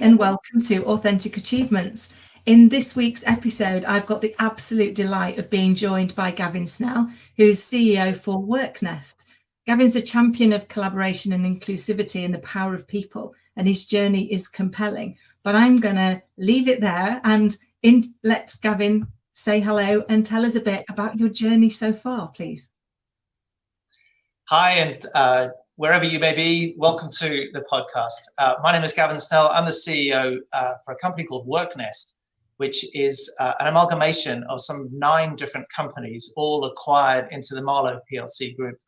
and welcome to Authentic Achievements. In this week's episode, I've got the absolute delight of being joined by Gavin Snell, who's CEO for WorkNest. Gavin's a champion of collaboration and inclusivity and the power of people, and his journey is compelling. But I'm going to leave it there and let Gavin say hello and tell us a bit about your journey so far, please. Hi, and wherever you may be, welcome to the podcast. My name is Gavin Snell. I'm the CEO for a company called WorkNest, which is an amalgamation of some 9 different companies, all acquired into the Marlowe PLC group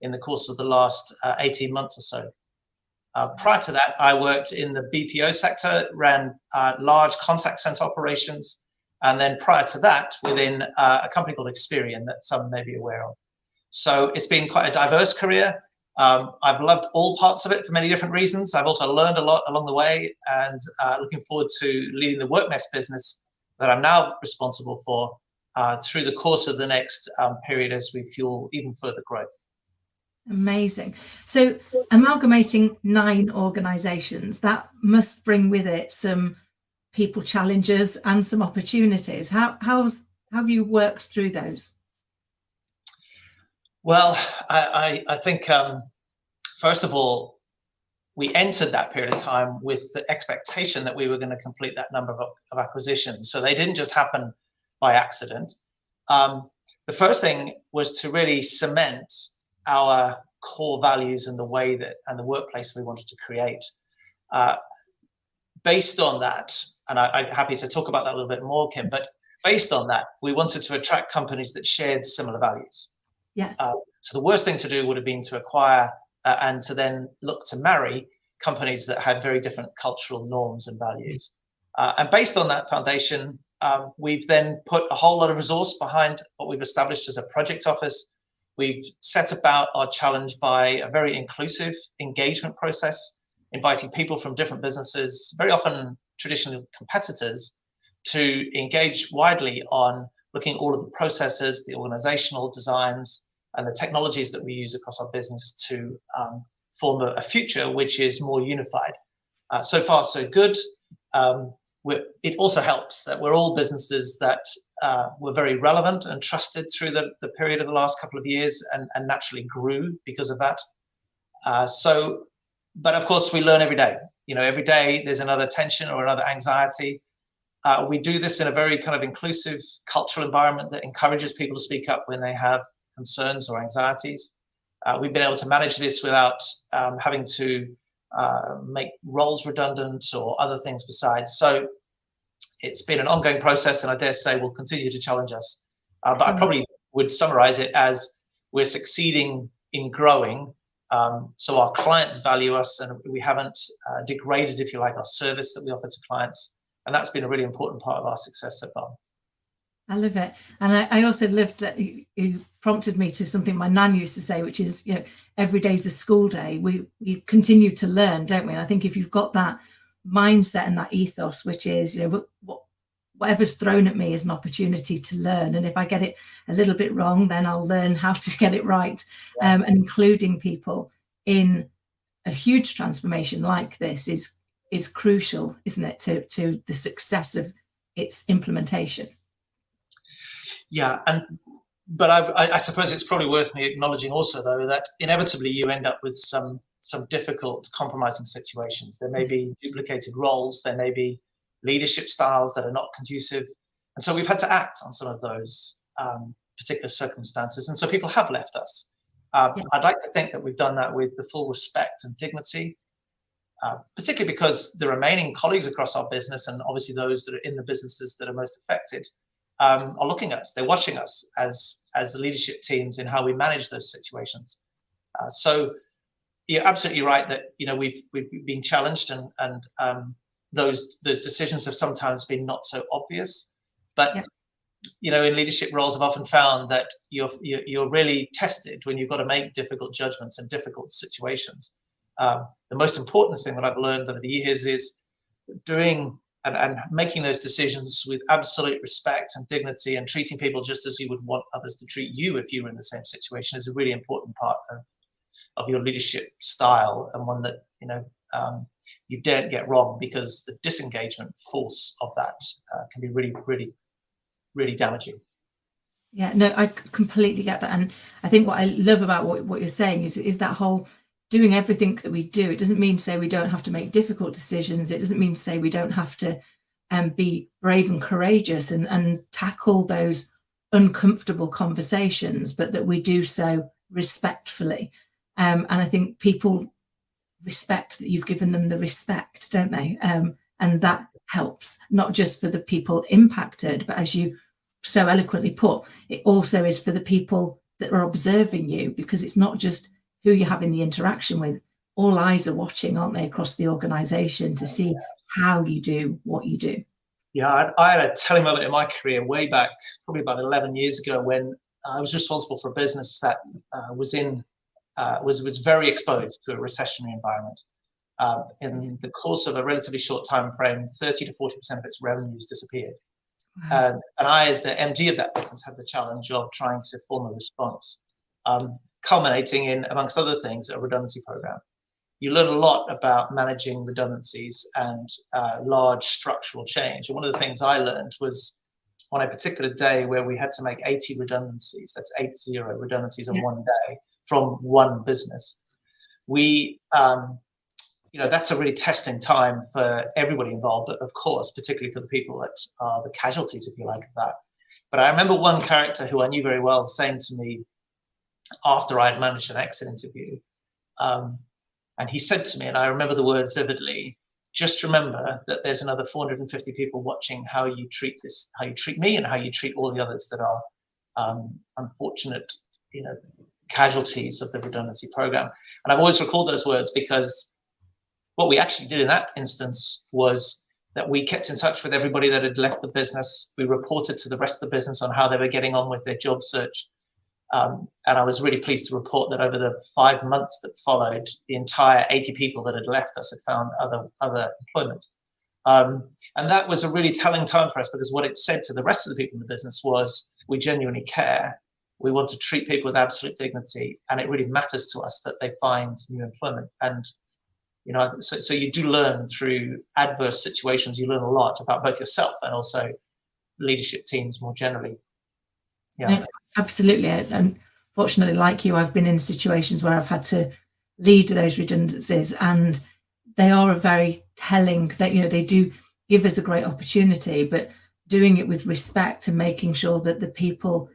in the course of the last 18 months or so. Prior to that, I worked in the BPO sector, ran large contact center operations, and then prior to that, within a company called Experian that some may be aware of. So it's been quite a diverse career. I've loved all parts of it for many different reasons. I've also learned a lot along the way, and looking forward to leading the WorkNest business that I'm now responsible for through the course of the next period as we fuel even further growth. Amazing. So amalgamating 9 organizations, that must bring with it some people challenges and some opportunities. How have you worked through those? Well, I think, first of all, we entered that period of time with the expectation that we were going to complete that number of acquisitions. So they didn't just happen by accident. The first thing was to really cement our core values and the way that, and the workplace we wanted to create. Based on that, and I'm happy to talk about that a little bit more, Kim, but based on that, we wanted to attract companies that shared similar values. Yeah. So the worst thing to do would have been to acquire and to then look to marry companies that had very different cultural norms and values. And based on that foundation, we've then put a whole lot of resource behind what we've established as a project office. We've set about our challenge by a very inclusive engagement process, inviting people from different businesses, very often traditional competitors, to engage widely on looking at all of the processes, the organizational designs, and the technologies that we use across our business to form a future which is more unified. So far, so good. It also helps that we're all businesses that were very relevant and trusted through the period of the last couple of years and naturally grew because of that. But of course, we learn every day. You know, every day there's another tension or another anxiety. We do this in a very kind of inclusive cultural environment that encourages people to speak up when they have concerns or anxieties. We've been able to manage this without having to make roles redundant or other things besides. So it's been an ongoing process, and I dare say will continue to challenge us. But I probably would summarize it as we're succeeding in growing. So our clients value us, and we haven't degraded, if you like, our service that we offer to clients. And that's been a really important part of our success so far. I love it. And I also loved that you prompted me to something my nan used to say, which is, you know, every day's a school day. We continue to learn, don't we? And I think if you've got that mindset and that ethos, which is, you know, whatever's thrown at me is an opportunity to learn. And if I get it a little bit wrong, then I'll learn how to get it right. Yeah. And including people in a huge transformation like this is crucial, isn't it, to the success of its implementation? Yeah, but I suppose it's probably worth me acknowledging also, though, that inevitably you end up with some difficult compromising situations. There may be duplicated roles, there may be leadership styles that are not conducive, and so we've had to act on some of those particular circumstances, and so people have left us. I'd like to think that we've done that with the full respect and dignity, particularly because the remaining colleagues across our business, and obviously those that are in the businesses that are most affected, are looking at us. They're watching us as the leadership teams in how we manage those situations. So you're absolutely right that, you know, we've been challenged, and those decisions have sometimes been not so obvious. But you know, in leadership roles, I've often found that you're really tested when you've got to make difficult judgments in difficult situations. The most important thing that I've learned over the years is doing and making those decisions with absolute respect and dignity, and treating people just as you would want others to treat you if you were in the same situation, is a really important part of your leadership style, and one that, you know, you daren't get wrong, because the disengagement force of that can be really, really, really damaging. Yeah, no, I completely get that. And I think what I love about what you're saying is that whole doing everything that we do. It doesn't mean to say we don't have to make difficult decisions. It doesn't mean to say we don't have to be brave and courageous and tackle those uncomfortable conversations, but that we do so respectfully. And I think people respect that you've given them the respect, don't they? And that helps, not just for the people impacted, but as you so eloquently put, it also is for the people that are observing you, because it's not just who you're having the interaction with. All eyes are watching, aren't they, across the organization to see how you do what you do. Yeah, I had a telling moment in my career way back, probably about 11 years ago, when I was responsible for a business that was very exposed to a recessionary environment. In the course of a relatively short time frame, 30 to 40% of its revenues disappeared. Wow. And I, as the MD of that business, had the challenge of trying to form a response, culminating in, amongst other things, a redundancy program. You learn a lot about managing redundancies and large structural change. And one of the things I learned was on a particular day where we had to make 80 redundancies, that's 80 redundancies in one day from one business. We, that's a really testing time for everybody involved, but of course, particularly for the people that are the casualties, if you like, of that. But I remember one character who I knew very well saying to me after I had managed an exit interview, and he said to me, and I remember the words vividly, just remember that there's another 450 people watching how you treat this, how you treat me, and how you treat all the others that are unfortunate, casualties of the redundancy program. And I've always recalled those words, because what we actually did in that instance was that we kept in touch with everybody that had left the business. We reported to the rest of the business on how they were getting on with their job search. And I was really pleased to report that over the 5 months that followed, the entire 80 people that had left us had found other employment. And that was a really telling time for us, because what it said to the rest of the people in the business was, we genuinely care. We want to treat people with absolute dignity, and it really matters to us that they find new employment. And so you do learn through adverse situations. You learn a lot about both yourself and also leadership teams more generally. Yeah, no, absolutely. And fortunately, like you, I've been in situations where I've had to lead those redundancies, and they are a very telling that they do give us a great opportunity, but doing it with respect and making sure that the people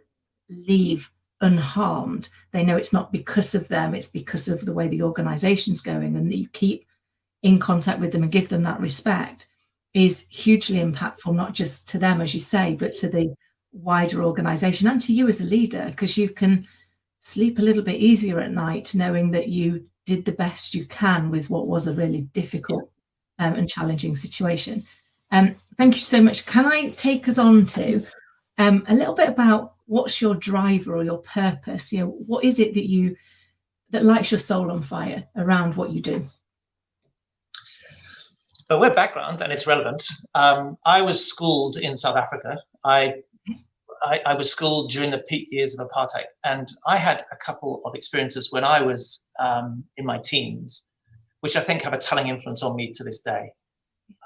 leave unharmed. They know it's not because of them, it's because of the way the organization's going, and that you keep in contact with them and give them that respect is hugely impactful, not just to them, as you say, but to the wider organization and to you as a leader, because you can sleep a little bit easier at night knowing that you did the best you can with what was a really difficult and challenging situation. Thank you so much. Can I take us on to a little bit about what's your driver or your purpose? What is it that lights your soul on fire around what you do? But with background, and it's relevant, I was schooled in South Africa. I was schooled during the peak years of apartheid, and I had a couple of experiences when I was in my teens, which I think have a telling influence on me to this day.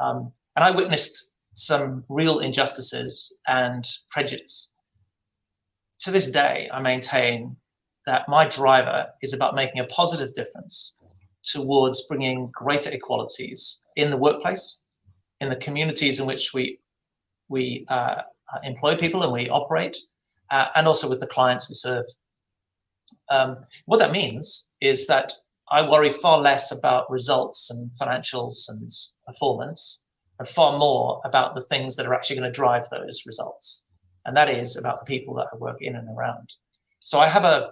And I witnessed some real injustices and prejudice. To this day, I maintain that my driver is about making a positive difference towards bringing greater equalities in the workplace, in the communities in which we employ people and we operate, and also with the clients we serve. What that means is that I worry far less about results and financials and performance, and far more about the things that are actually going to drive those results. And that is about the people that I work in and around. So I have a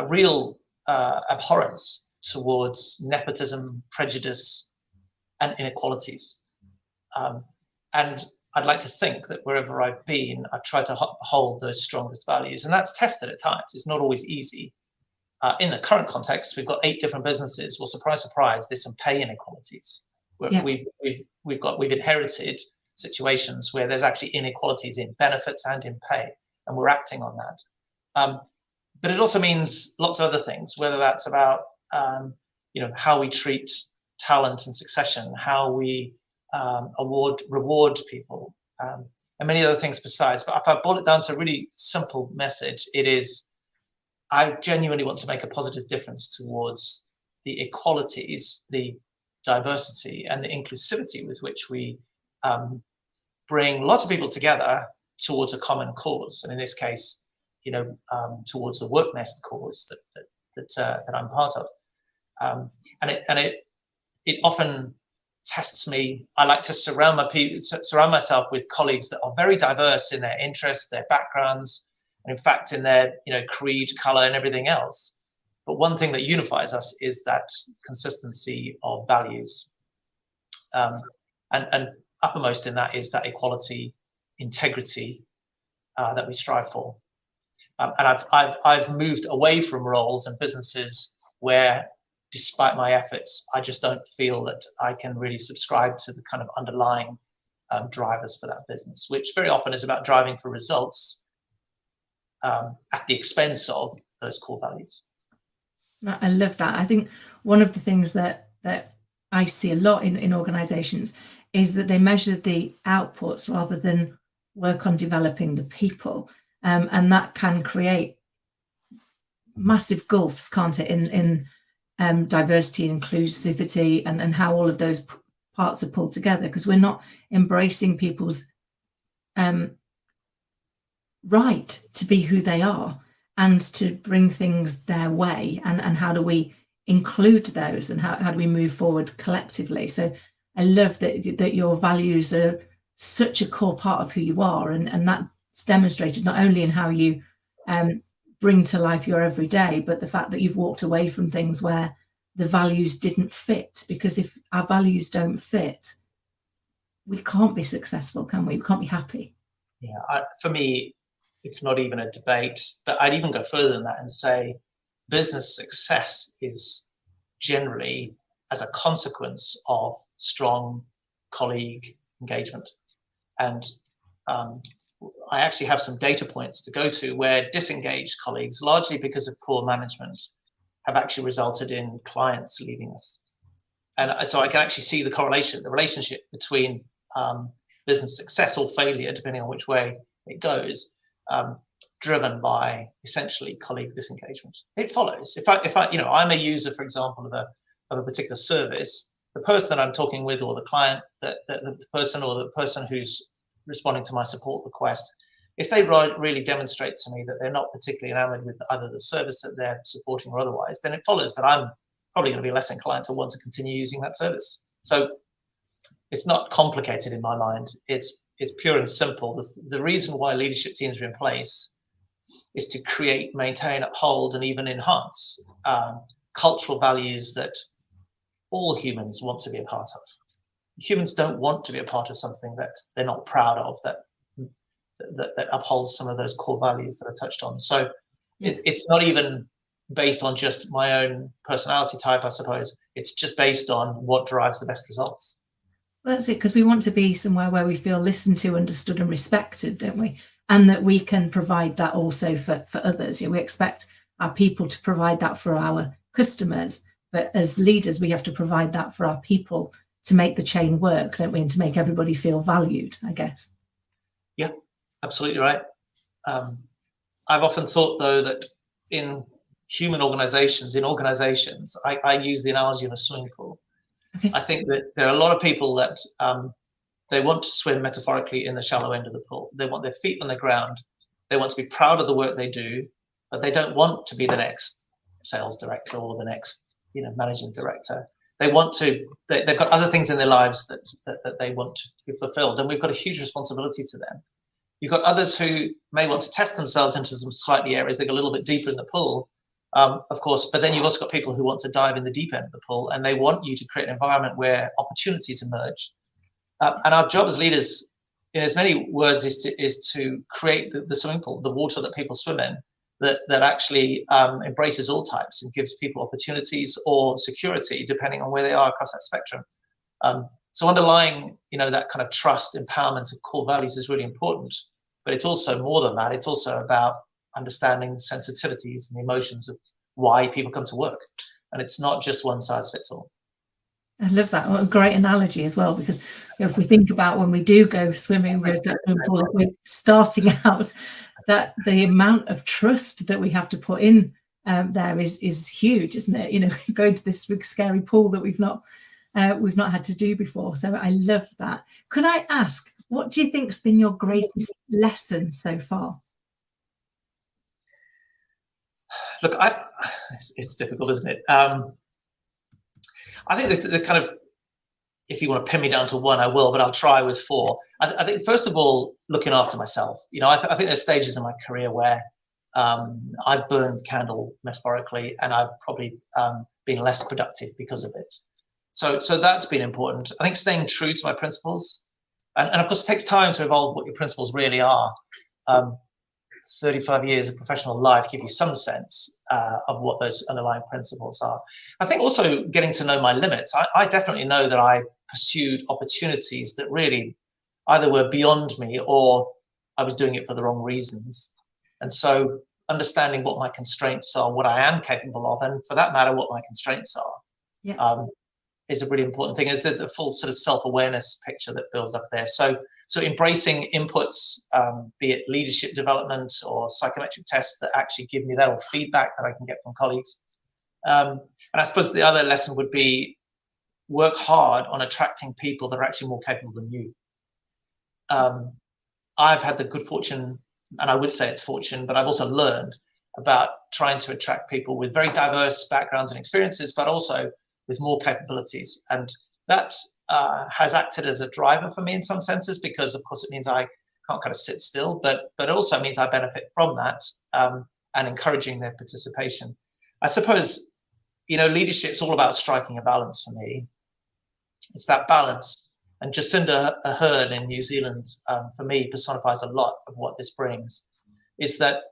real abhorrence towards nepotism, prejudice, and inequalities. And I'd like to think that wherever I've been, I've tried to hold those strongest values. And that's tested at times. It's not always easy. In the current context, we've got 8 different businesses. Well, surprise, surprise, there's some pay inequalities. We've inherited situations where there's actually inequalities in benefits and in pay, and we're acting on that. But it also means lots of other things, whether that's about how we treat talent and succession, how we reward people, and many other things besides. But if I boil it down to a really simple message, it is, I genuinely want to make a positive difference towards the equalities, the diversity, and the inclusivity with which we bring lots of people together towards a common cause, and in this case, towards the work nest cause that I'm part of, and it often tests me. I like to surround myself with colleagues that are very diverse in their interests, their backgrounds, and in fact in their creed, color, and everything else. But one thing that unifies us is that consistency of values, and uppermost in that is that equality, integrity that we strive for. And I've moved away from roles and businesses where, despite my efforts, I just don't feel that I can really subscribe to the kind of underlying drivers for that business, which very often is about driving for results at the expense of those core values. I love that. I think one of the things that I see a lot in organizations is that they measure the outputs rather than work on developing the people. And that can create massive gulfs, can't it, in diversity, inclusivity, and how all of those parts are pulled together, because we're not embracing people's right to be who they are and to bring things their way, and how do we include those, and how do we move forward collectively. So I love that your values are such a core part of who you are, and that's demonstrated not only in how you bring to life your everyday, but the fact that you've walked away from things where the values didn't fit, because if our values don't fit, we can't be successful, can we? We can't be happy. Yeah, for me, it's not even a debate, but I'd even go further than that and say business success is generally as a consequence of strong colleague engagement. And I actually have some data points to go to where disengaged colleagues, largely because of poor management, have actually resulted in clients leaving us. And so I can actually see the correlation, the relationship between business success or failure, depending on which way it goes, driven by essentially colleague disengagement. It follows. If I I'm a user, for example, of a particular service, the person that I'm talking with, or the client, the person who's responding to my support request, if they really demonstrate to me that they're not particularly enamored with either the service that they're supporting or otherwise, then it follows that I'm probably going to be less inclined to want to continue using that service. So it's not complicated in my mind. It's pure and simple. The reason why leadership teams are in place is to create, maintain, uphold, and even enhance cultural values that all humans want to be a part of. Humans don't want to be a part of something that they're not proud of, that upholds some of those core values that I touched on. So it's not even based on just my own personality type, I suppose. It's just based on what drives the best results. Well, that's it, because we want to be somewhere where we feel listened to, understood, and respected, don't we? And that we can provide that also for others. We expect our people to provide that for our customers, but as leaders, we have to provide that for our people to make the chain work, don't we? And to make everybody feel valued, I guess. Yeah, absolutely right. I've often thought, though, that in human organizations, I use the analogy of a swimming pool. Okay. I think that there are a lot of people that they want to swim metaphorically in the shallow end of the pool. They want their feet on the ground. They want to be proud of the work they do, but they don't want to be the next sales director or the next, managing director. They want to. They've got other things in their lives that they want to be fulfilled, and we've got a huge responsibility to them. You've got others who may want to test themselves into some slightly areas. They go a little bit deeper in the pool, of course, but then you've also got people who want to dive in the deep end of the pool, and they want you to create an environment where opportunities emerge. And our job as leaders, in as many words, is to create the swimming pool, the water that people swim in, that actually embraces all types and gives people opportunities or security, depending on where they are across that spectrum. So underlying, that kind of trust, empowerment, and core values is really important. But it's also more than that. It's also about understanding the sensitivities and the emotions of why people come to work. And it's not just one size fits all. I love that. What a great analogy as well, because if we think about when we do go swimming, we're starting out, that the amount of trust that we have to put in there is huge, isn't it? You know, going to this big scary pool that we've not had to do before. So I love that. Could I ask, what do you think's been your greatest lesson so far? Look, it's difficult, isn't it? I think the kind of, if you want to pin me down to one, I will, but I'll try with four. I think, first of all, looking after myself. You know, I think there's stages in my career where I've burned candle metaphorically, and I've probably been less productive because of it. So that's been important. I think staying true to my principles, and of course it takes time to evolve what your principles really are. 35 years of professional life give you some sense of what those underlying principles are. I think also getting to know my limits. I definitely know that I pursued opportunities that really either were beyond me or I was doing it for the wrong reasons. And so understanding what my constraints are, what I am capable of, and for that matter, what my constraints are, is a really important thing. Is the full sort of self-awareness picture that builds up there. So embracing inputs, be it leadership development or psychometric tests that actually give me that, or feedback that I can get from colleagues. And I suppose the other lesson would be work hard on attracting people that are actually more capable than you. I've had the good fortune, and I would say it's fortune, but I've also learned about trying to attract people with very diverse backgrounds and experiences, but also with more capabilities. And that has acted as a driver for me in some senses, because of course it means I can't kind of sit still, but it also means I benefit from that, and encouraging their participation. I suppose, you know, leadership's all about striking a balance for me. It's that balance. And Jacinda Ardern in New Zealand, for me, personifies a lot of what this brings. Is that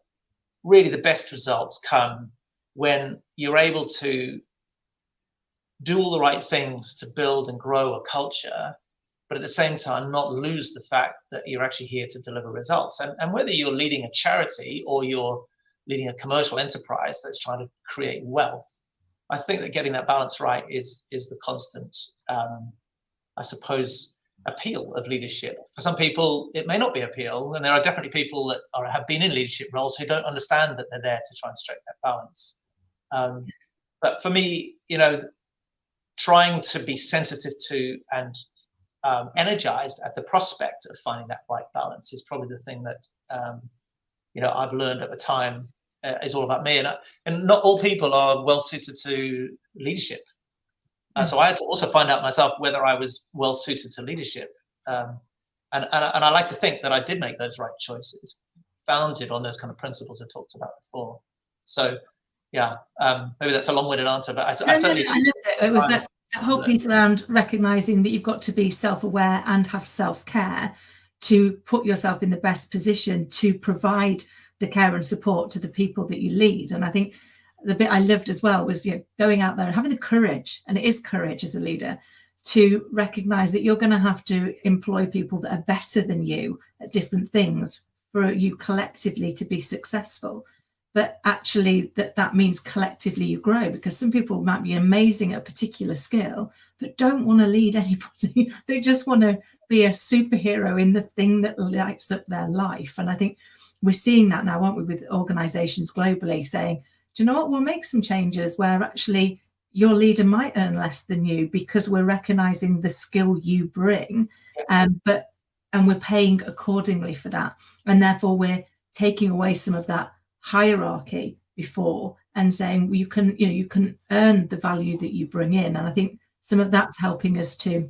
really the best results come when you're able to do all the right things to build and grow a culture, but at the same time not lose the fact that you're actually here to deliver results. And whether you're leading a charity or you're leading a commercial enterprise that's trying to create wealth, I think that getting that balance right is the constant, I suppose, appeal of leadership. For some people, it may not be appeal, and there are definitely people that have been in leadership roles who don't understand that they're there to try and strike that balance. But for me, you know, trying to be sensitive to and energized at the prospect of finding that right balance is probably the thing that you know, I've learned over time is all about me. And not all people are well suited to leadership. So I had to also find out myself whether I was well suited to leadership. And I like to think that I did make those right choices, founded on those kind of principles I talked about before. So yeah, maybe that's a long-winded answer, but I certainly. I loved it. It was that whole piece around recognizing that you've got to be self-aware and have self-care to put yourself in the best position to provide the care and support to the people that you lead. And I think the bit I loved as well was, you know, going out there and having the courage, and it is courage as a leader, to recognize that you're going to have to employ people that are better than you at different things for you collectively to be successful. But actually that means collectively you grow, because some people might be amazing at a particular skill, but don't want to lead anybody. They just want to be a superhero in the thing that lights up their life. And I think we're seeing that now, aren't we, with organizations globally saying, do you know what, we'll make some changes where actually your leader might earn less than you because we're recognizing the skill you bring, and we're paying accordingly for that. And therefore we're taking away some of that hierarchy before and saying you can earn the value that you bring in. And I think some of that's helping us to,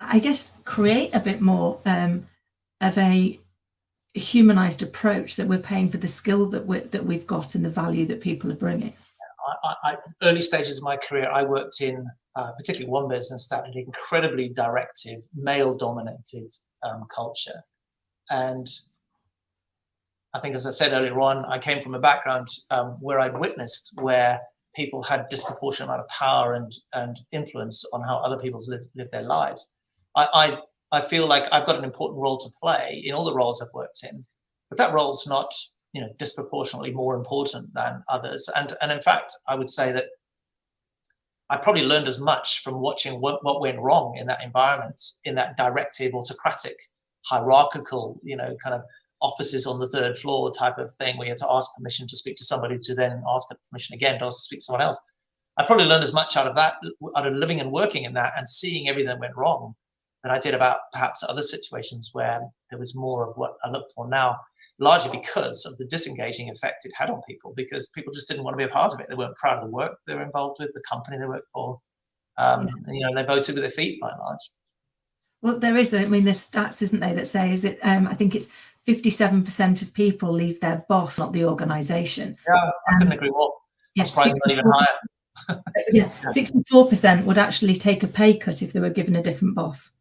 I guess, create a bit more of a humanized approach, that we're paying for the skill that we've got and the value that people are bringing. Early stages of my career, I worked in particularly one business that had an incredibly directive, male-dominated culture. And I think, as I said earlier on, I came from a background where I'd witnessed where people had disproportionate amount of power and influence on how other people live their lives. I feel like I've got an important role to play in all the roles I've worked in, but that role's not, you know, disproportionately more important than others. And in fact, I would say that I probably learned as much from watching what went wrong in that environment, in that directive, autocratic, hierarchical, kind of offices on the third floor type of thing where you had to ask permission to speak to somebody to then ask permission again to speak to someone else. I probably learned as much out of that, out of living and working in that and seeing everything that went wrong, than I did about perhaps other situations where there was more of what I look for now, largely because of the disengaging effect it had on people, because people just didn't want to be a part of it. They weren't proud of the work they were involved with, the company they worked for. They voted with their feet by and large. Well, there is, I mean, there's stats, isn't there, that say, is it, I think it's 57% of people leave their boss, not the organisation. Yeah, I couldn't agree more. Yeah, surprisingly, not even higher. Yeah, 64% would actually take a pay cut if they were given a different boss.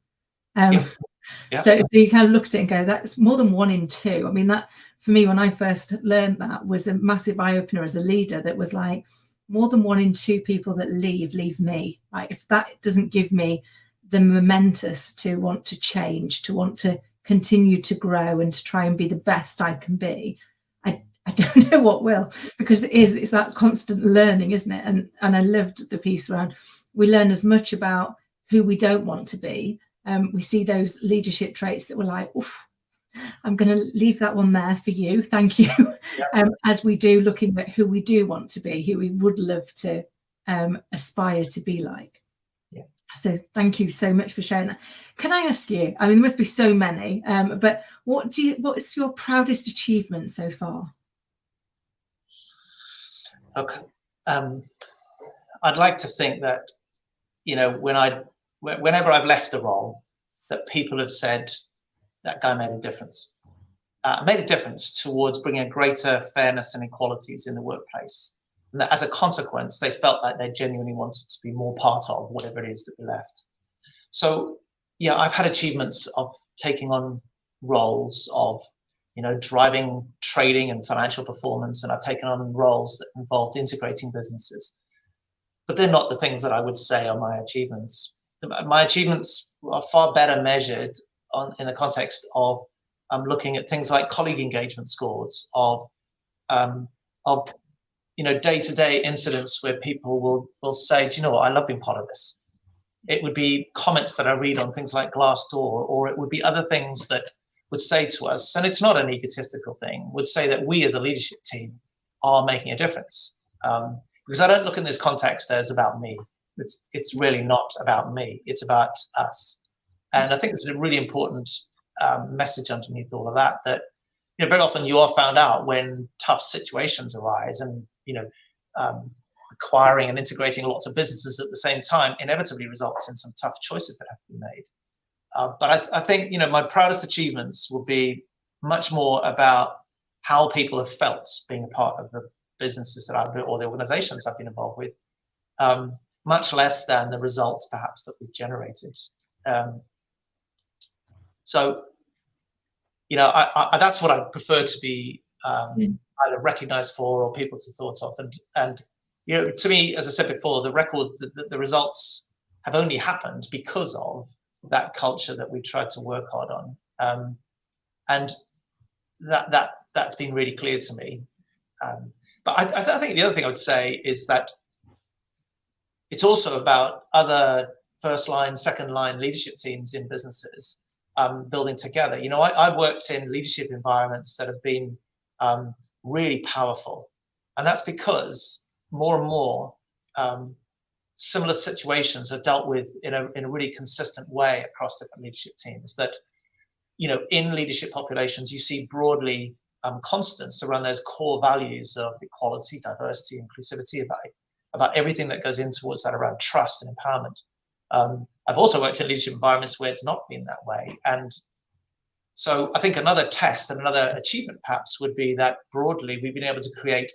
So if you kind of look at it and go, that's more than 1 in 2. I mean, that for me, when I first learned that, was a massive eye opener as a leader. That was like, more than 1 in 2 people that leave me. Like, if that doesn't give me the momentous to want to change, to want to continue to grow and to try and be the best I can be, I don't know what will, because it's that constant learning, isn't it? And I loved the piece around, we learn as much about who we don't want to be. We see those leadership traits that we're like, oof, I'm going to leave that one there for you. Thank you. As we do looking at who we do want to be, who we would love to aspire to be like. Yeah. So thank you so much for sharing that. Can I ask you, I mean, there must be so many, but what is your proudest achievement so far? Okay. I'd like to think that, whenever I've left a role, that people have said that guy made a difference. Made a difference towards bringing greater fairness and equalities in the workplace. And that as a consequence, they felt like they genuinely wanted to be more part of whatever it is that we left. So, yeah, I've had achievements of taking on roles of, driving trading and financial performance, and I've taken on roles that involved integrating businesses. But they're not the things that I would say are my achievements. My achievements are far better measured in the context of looking at things like colleague engagement scores, of day-to-day incidents where people will say, do you know what, I love being part of this. It would be comments that I read on things like Glassdoor, or it would be other things that would say to us, and it's not an egotistical thing, would say that we as a leadership team are making a difference. Because I don't look in this context as about me. It's really not about me. It's about us. And I think it's a really important message underneath all of that, that very often you are found out when tough situations arise, and acquiring and integrating lots of businesses at the same time inevitably results in some tough choices that have to be made. But I think my proudest achievements will be much more about how people have felt being a part of the businesses that I've built or the organizations I've been involved with, much less than the results perhaps that we've generated. So that's what I prefer to be either recognized for or people to thought of. And to me, as I said before, the results have only happened because of that culture that we tried to work hard on. And that's been really clear to me. But I think the other thing I would say is that it's also about other first line, second line leadership teams in businesses building together. I've worked in leadership environments that have been really powerful. And that's because more and more similar situations are dealt with in a really consistent way across different leadership teams. That, in leadership populations, you see broadly constants around those core values of equality, diversity, inclusivity, about everything that goes in towards that around trust and empowerment. I've also worked in leadership environments where it's not been that way. And so I think another test and another achievement perhaps would be that broadly we've been able to create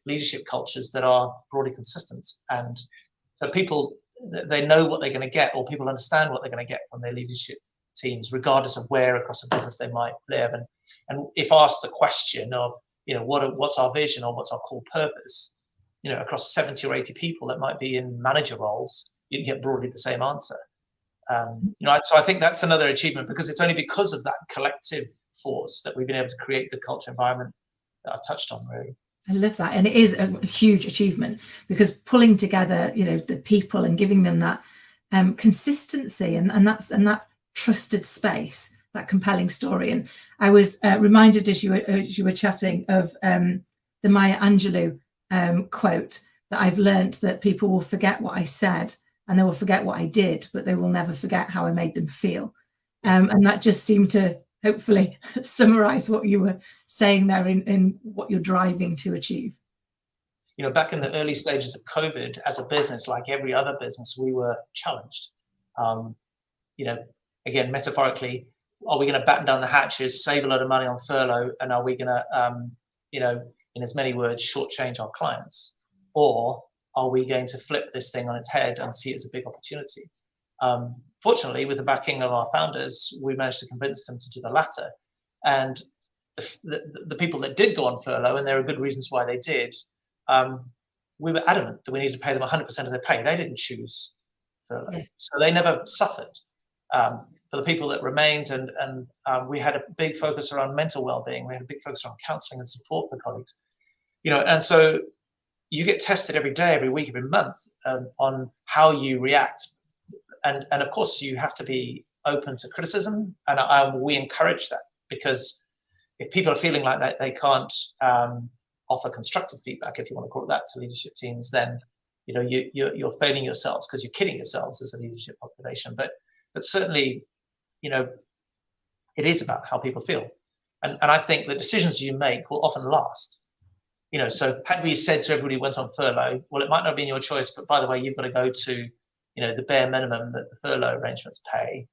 leadership cultures that are broadly consistent. And so people, they know what they're going to get, or people understand what they're going to get from their leadership teams, regardless of where across the business they might live. And if asked the question of, what's our vision or what's our core purpose, across 70 or 80 people that might be in manager roles, you can get broadly the same answer. So I think that's another achievement, because it's only because of that collective force that we've been able to create the culture environment that I've touched on, really. I love that. And it is a huge achievement, because pulling together, the people and giving them that consistency and that trusted space, that compelling story. And I was reminded as you were chatting of the Maya Angelou quote, that I've learnt that people will forget what I said and they will forget what I did, but they will never forget how I made them feel. And that just seemed to hopefully summarize what you were saying there in what you're driving to achieve. Back in the early stages of COVID, as a business, like every other business, we were challenged. Again, metaphorically, are we going to batten down the hatches, save a lot of money on furlough, and are we going to, in as many words, shortchange our clients? Or are we going to flip this thing on its head and see it as a big opportunity? Fortunately, with the backing of our founders, we managed to convince them to do the latter. And the people that did go on furlough, and there are good reasons why they did, we were adamant that we needed to pay them 100% of their pay. They didn't choose furlough, yeah. So they never suffered. For the people that remained, and we had a big focus around mental well-being. We had a big focus around counselling and support for colleagues. And so you get tested every day, every week, every month on how you react. And of course, you have to be open to criticism, and we encourage that, because if people are feeling like that they can't offer constructive feedback, if you want to call it that, to leadership teams, then you're failing yourselves, because you're kidding yourselves as a leadership population. But certainly, it is about how people feel, and I think the decisions you make will often last. So had we said to everybody who went on furlough, well, it might not have been your choice, but by the way, you've got to go to the bare minimum that the furlough arrangements pay,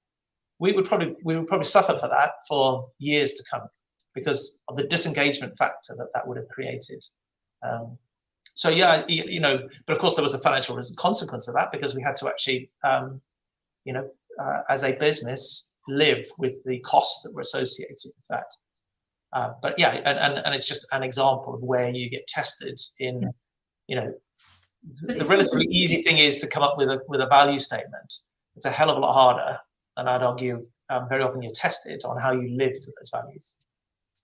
we would probably suffer for that for years to come, because of the disengagement factor that would have created. So yeah, but of course there was a financial consequence of that, because we had to actually, as a business, live with the costs that were associated with that. But yeah, and it's just an example of where you get tested in, the relatively easy thing is to come up with a value statement. It's a hell of a lot harder, and I'd argue very often you're tested on how you live to those values.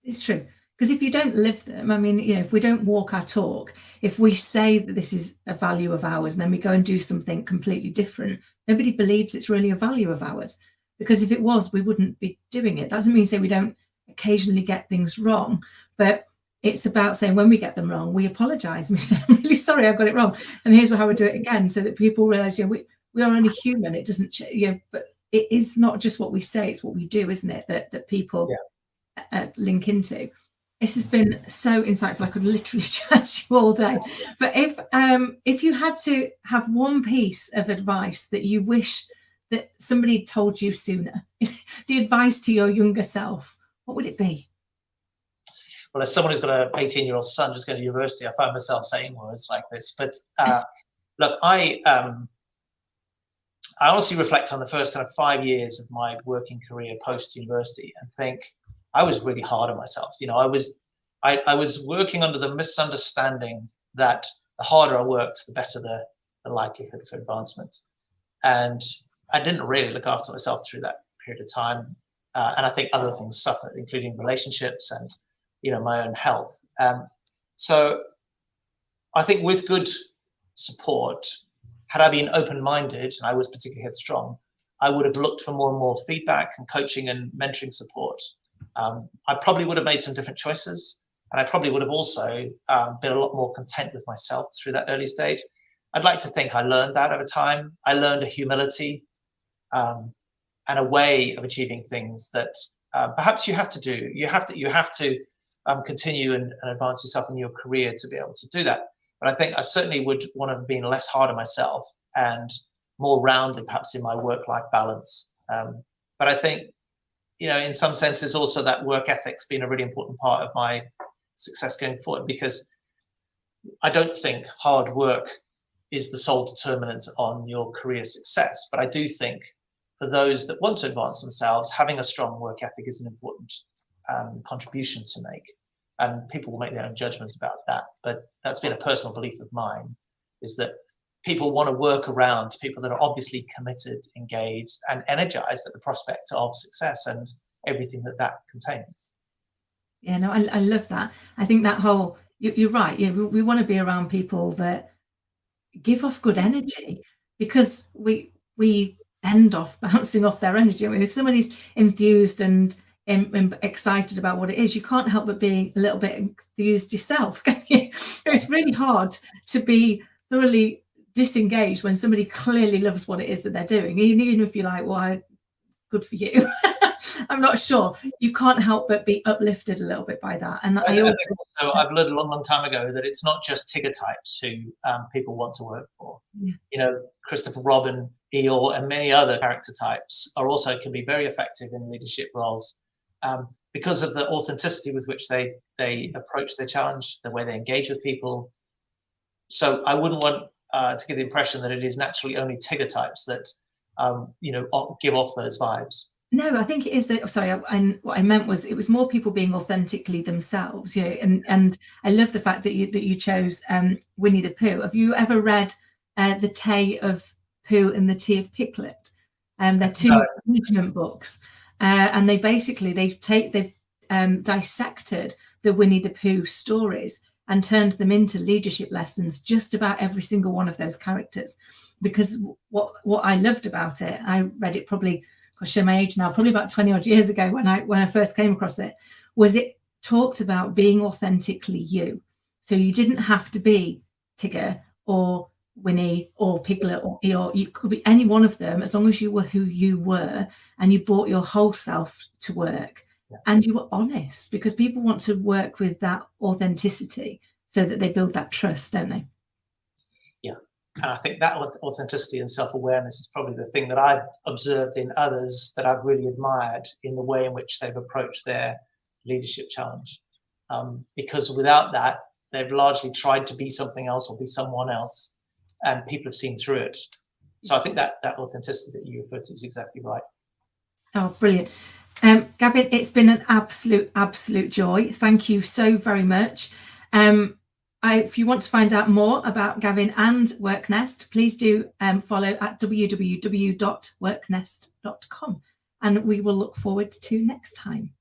It's true, because if you don't live them, if we don't walk our talk, if we say that this is a value of ours and then we go and do something completely different, nobody believes it's really a value of ours, because if it was, we wouldn't be doing it. That doesn't mean to say we don't occasionally get things wrong, but it's about saying when we get them wrong, we apologize and we say, I'm really sorry, I got it wrong, and here's how we do it again, so that people realize, we are only human. It doesn't, but it is not just what we say, it's what we do, isn't it, that people link into. This has been so insightful. I could literally chat to you all day. But if you had to have one piece of advice that you wish that somebody told you sooner, the advice to your younger self, what would it be? Well, as someone who's got an 18-year-old son just going to university, I find myself saying words like this. But look, I honestly reflect on the first kind of 5 years of my working career post-university and think I was really hard on myself. I was working under the misunderstanding that the harder I worked, the better the likelihood for advancement. And I didn't really look after myself through that period of time. And I think other things suffered, including relationships and my own health. So I think with good support, had I been open-minded, and I was particularly headstrong, I would have looked for more and more feedback and coaching and mentoring support. I probably would have made some different choices, and I probably would have also been a lot more content with myself through that early stage. I'd like to think I learned that over time. I learned a humility and a way of achieving things that perhaps you have to do. You have to continue and advance yourself in your career to be able to do that. But I think I certainly would want to have been less hard on myself and more rounded, perhaps, in my work-life balance. But I think, in some senses, also that work ethic's been a really important part of my success going forward, because I don't think hard work is the sole determinant on your career success. But I do think for those that want to advance themselves, having a strong work ethic is an important contribution to make. And people will make their own judgments about that. But that's been a personal belief of mine, is that people want to work around people that are obviously committed, engaged, and energized at the prospect of success and everything that contains. Yeah, no, I love that. I think that whole you're right. We want to be around people that give off good energy, because we end off bouncing off their energy. I mean, if somebody's enthused and excited about what it is, you can't help but being a little bit enthused yourself, can you? It's really hard to be thoroughly disengaged when somebody clearly loves what it is that they're doing, even if you're like, well, good for you. I'm not sure. You can't help but be uplifted a little bit by that. And I think also, I've learned a long time ago that it's not just Tigger types who people want to work for. Yeah. You know, Christopher Robin, Eeyore, and many other character types can be very effective in leadership roles because of the authenticity with which they approach their challenge, the way they engage with people. So I wouldn't want to give the impression that it is naturally only Tigger types that give off those vibes. No, I think it is. Sorry, and what I meant was it was more people being authentically themselves. And I love the fact that you chose Winnie the Pooh. Have you ever read The Tay of Pooh and the Tea of Piglet? They're two management books, and they've dissected the Winnie the Pooh stories and turned them into leadership lessons. Just about every single one of those characters, because what I loved about it, I read it probably, I'll show my age now, probably about 20 odd years ago when I first came across it, was it talked about being authentically you. So you didn't have to be Tigger or Winnie or Piglet or Eeyore. You could be any one of them, as long as you were who you were and you brought your whole self to work. Yeah. And you were honest, because people want to work with that authenticity so that they build that trust, don't they? Yeah. And I think that authenticity and self-awareness is probably the thing that I've observed in others that I've really admired in the way in which they've approached their leadership challenge. Because without that, they've largely tried to be something else or be someone else, and people have seen through it. So I think that authenticity that you referred to is exactly right. Oh, brilliant. Gavin, it's been an absolute joy. Thank you so very much. If you want to find out more about Gavin and WorkNest, please do follow at www.worknest.com, and we will look forward to next time.